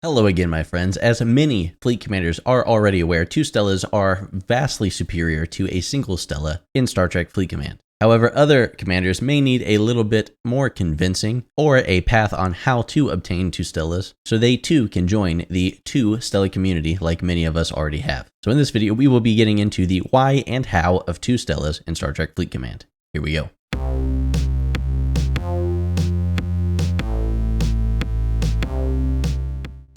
Hello again, my friends. As many fleet commanders are already aware, two Stellas are vastly superior to a single Stella in Star Trek Fleet Command. However, other commanders may need a little bit more convincing or a path on how to obtain two Stellas, so they too can join the Two Stella community like many of us already have. So in this video, we will be getting into the why and how of two Stellas in Star Trek Fleet Command. Here we go.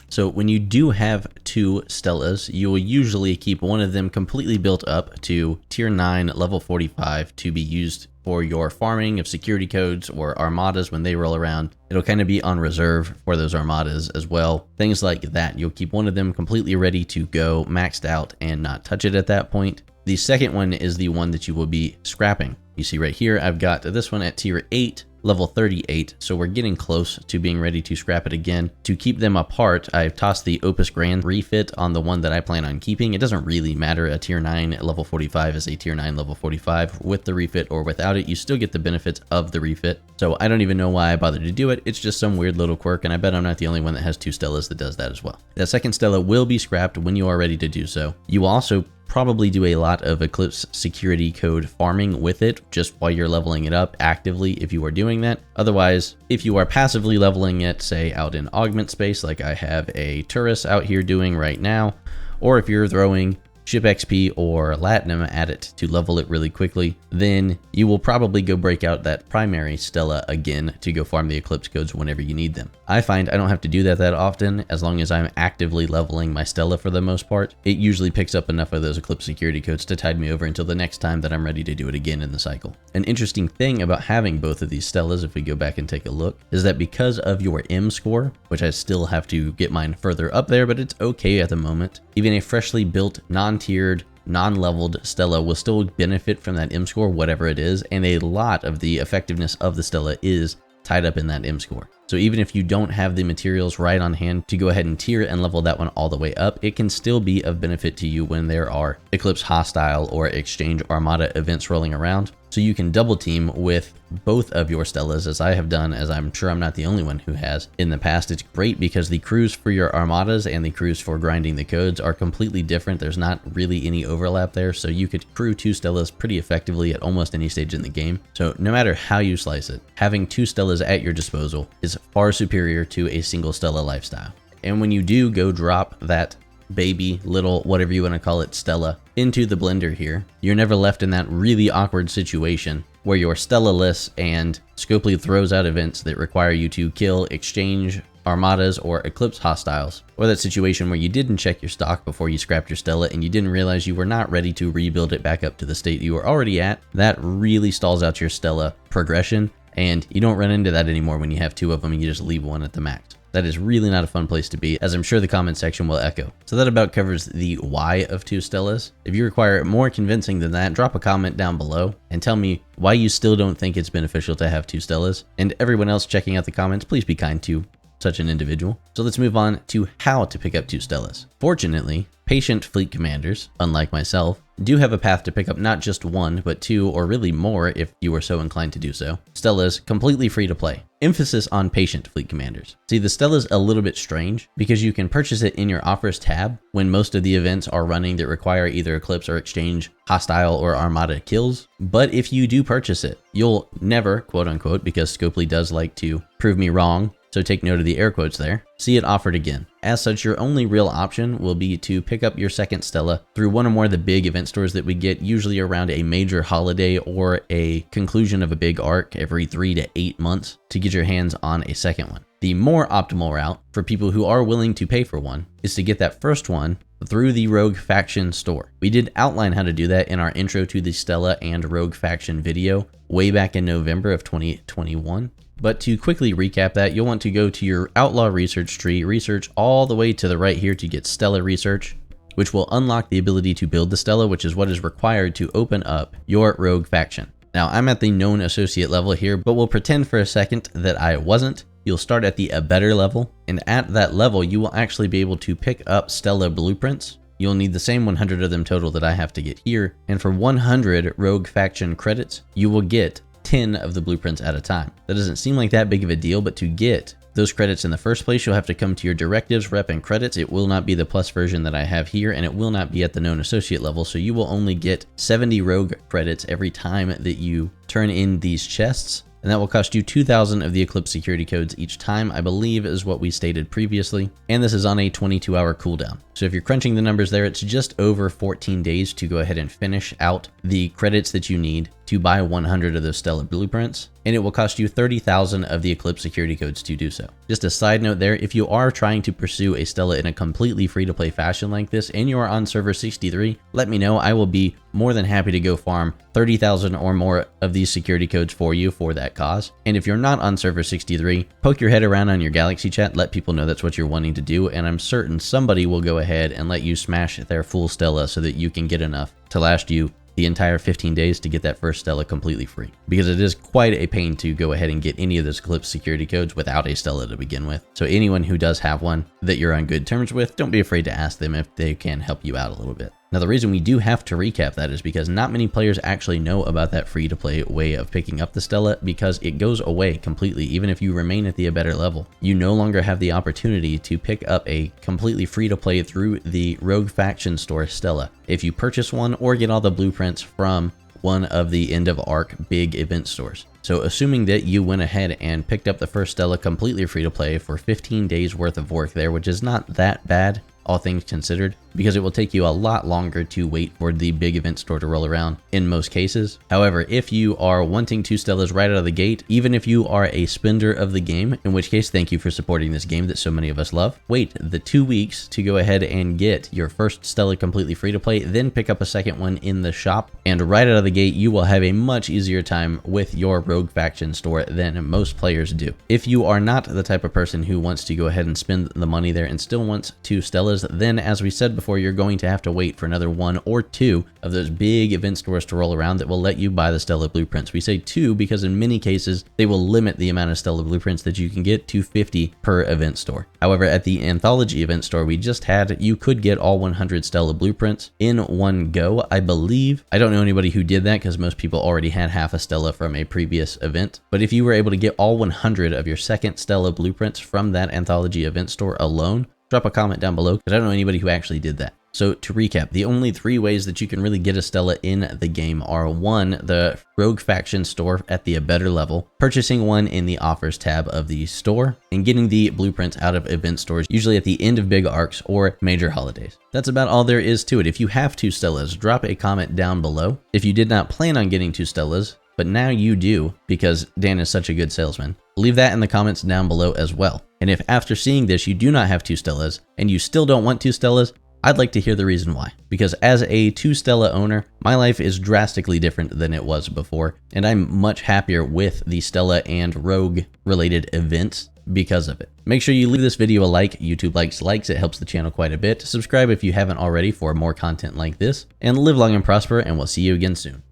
So when you do have two Stellas, you will usually keep one of them completely built up to tier 9, level 45 to be used for your farming of security codes or armadas when they roll around. It'll kind of be on reserve for those armadas as well. Things like that. You'll keep one of them completely ready to go, maxed out, and not touch it at that point. The second one is the one that you will be scrapping. You see right here, I've got this one at tier 8. Level 38, so we're getting close to being ready to scrap it again. To keep them apart, I've tossed the 𝘂𝗵𝘁 refit on the one that I plan on keeping. It doesn't really matter. A tier 9 level 45 is a tier 9 level 45 with the refit or without it. You still get the benefits of the refit. So I don't even know why I bothered to do it. It's just some weird little quirk, and I bet I'm not the only one that has two Stellas that does that as well. The second Stella will be scrapped when you are ready to do so. You will also probably do a lot of Eclipse security code farming with it just while you're leveling it up actively if you are doing that. Otherwise, if you are passively leveling it, say out in augment space like I have a Turris out here doing right now, or if you're throwing ship XP or Latinum at it to level it really quickly, then you will probably go break out that primary Stella again to go farm the Eclipse codes whenever you need them. I find I don't have to do that often as long as I'm actively leveling my Stella for the most part. It usually picks up enough of those Eclipse security codes to tide me over until the next time that I'm ready to do it again in the cycle. An interesting thing about having both of these Stellas, if we go back and take a look, is that because of your M score, which I still have to get mine further up there, but it's okay at the moment, even a freshly built non-tiered, non-leveled Stella will still benefit from that M score, whatever it is, and a lot of the effectiveness of the Stella is tied up in that M score. So even if you don't have the materials right on hand to go ahead and tier and level that one all the way up, it can still be of benefit to you when there are Eclipse Hostile or Exchange Armada events rolling around. So you can double team with both of your Stellas, as I have done, as I'm sure I'm not the only one who has in the past. It's great because the crews for your armadas and the crews for grinding the codes are completely different. There's not really any overlap there, so you could crew two Stellas pretty effectively at almost any stage in the game. So no matter how you slice it, having two Stellas at your disposal is far superior to a single Stella lifestyle. And when you do go drop that baby little, whatever you want to call it, Stella into the blender here, you're never left in that really awkward situation where you're Stella-less and 𝘂𝗶𝘁 throws out events that require you to kill Exchange Armadas or Eclipse Hostiles, or that situation where you didn't check your stock before you scrapped your Stella and you didn't realize you were not ready to rebuild it back up to the state you were already at. That really stalls out your Stella progression, and you don't run into that anymore when you have two of them and you just leave one at the max. That is really not a fun place to be, as I'm sure the comment section will echo. So that about covers the why of two Stellas. If you require more convincing than that, drop a comment down below and tell me why you still don't think it's beneficial to have two Stellas. And everyone else checking out the comments, please be kind to such an individual. So let's move on to how to pick up two Stellas. Fortunately, patient fleet commanders, unlike myself, do have a path to pick up not just one, but two, or really more if you are so inclined to do so, Stellas completely free to play. Emphasis on patient fleet commanders. See, the Stella's a little bit strange because you can purchase it in your offers tab when most of the events are running that require either Eclipse or Exchange, Hostile, or Armada kills. But if you do purchase it, you'll never, quote unquote, because 𝘂𝗶𝘁 does like to prove me wrong, so take note of the air quotes there, see it offered again. As such, your only real option will be to pick up your second Stella through one or more of the big event stores that we get, usually around a major holiday or a conclusion of a big arc every 3 to 8 months to get your hands on a second one. The more optimal route for people who are willing to pay for one is to get that first one through the Rogue Faction store. We did outline how to do that in our intro to the Stella and Rogue Faction video way back in November of 2021. But to quickly recap that, you'll want to go to your Outlaw research tree, research all the way to the right here to get Stella research, which will unlock the ability to build the Stella, which is what is required to open up your Rogue Faction. Now, I'm at the known associate level here, but we'll pretend for a second that I wasn't. You'll start at the better level, and at that level, you will actually be able to pick up Stella blueprints. You'll need the same 100 of them total that I have to get here, and for 100 Rogue Faction credits, you will get 10 of the blueprints at a time. That doesn't seem like that big of a deal, but to get those credits in the first place, you'll have to come to your directives, rep, and credits. It will not be the plus version that I have here, and it will not be at the known associate level, so you will only get 70 rogue credits every time that you turn in these chests. And that will cost you 2,000 of the eclipse security codes each time, I believe is what we stated previously. And this is on a 22-hour cooldown. So if you're crunching the numbers there, it's just over 14 days to go ahead and finish out the credits that you need to buy 100 of those Stella blueprints. And it will cost you 30,000 of the eclipse security codes to do so. Just a side note there, if you are trying to pursue a Stella in a completely free-to-play fashion like this and you are on server 63, let me know. I will be more than happy to go farm 30,000 or more of these security codes for you for that cause. And if you're not on server 63, poke your head around on your Galaxy chat, let people know that's what you're wanting to do, and I'm certain somebody will go ahead and let you smash their full Stella so that you can get enough to last you the entire 15 days to get that first Stella completely free. Because it is quite a pain to go ahead and get any of those eclipse security codes without a Stella to begin with. So anyone who does have one that you're on good terms with, don't be afraid to ask them if they can help you out a little bit. Now, the reason we do have to recap that is because not many players actually know about that free-to-play way of picking up the Stella, because it goes away completely. Even if you remain at the better level, you no longer have the opportunity to pick up a completely free-to-play through the Rogue Faction store Stella if you purchase one or get all the blueprints from one of the end of arc big event stores. So assuming that you went ahead and picked up the first Stella completely free-to-play for 15 days worth of work there, which is not that bad, all things considered, because it will take you a lot longer to wait for the big event store to roll around in most cases. However, if you are wanting 2 Stellas right out of the gate, even if you are a spender of the game, in which case thank you for supporting this game that so many of us love, wait the 2 weeks to go ahead and get your first Stella completely free to play, then pick up a second one in the shop, and right out of the gate you will have a much easier time with your Rogue Faction store than most players do. If you are not the type of person who wants to go ahead and spend the money there and still wants 2 Stellas, then as we said before, you're going to have to wait for another 1 or 2 of those big event stores to roll around that will let you buy the Stella blueprints. We say 2 because in many cases they will limit the amount of Stella blueprints that you can get to 50 per event store. However, at the Anthology event store we just had, you could get all 100 Stella blueprints in one go, I believe. I don't know anybody who did that because most people already had half a Stella from a previous event. But if you were able to get all 100 of your second Stella blueprints from that Anthology event store alone, drop a comment down below because I don't know anybody who actually did that. So to recap, the only 3 ways that you can really get a Stella in the game are 1, the Rogue Faction store at the better level, purchasing one in the offers tab of the store, and getting the blueprints out of event stores, usually at the end of big arcs or major holidays. That's about all there is to it. If you have 2 Stellas, drop a comment down below. If you did not plan on getting 2 Stellas, but now you do because Dan is such a good salesman, leave that in the comments down below as well. And if after seeing this you do not have 2 Stellas and you still don't want 2 Stellas, I'd like to hear the reason why. Because as a 2 Stella owner, my life is drastically different than it was before, and I'm much happier with the Stella and Rogue related events because of it. Make sure you leave this video a like. YouTube likes, it helps the channel quite a bit. Subscribe if you haven't already for more content like this, and live long and prosper, and we'll see you again soon.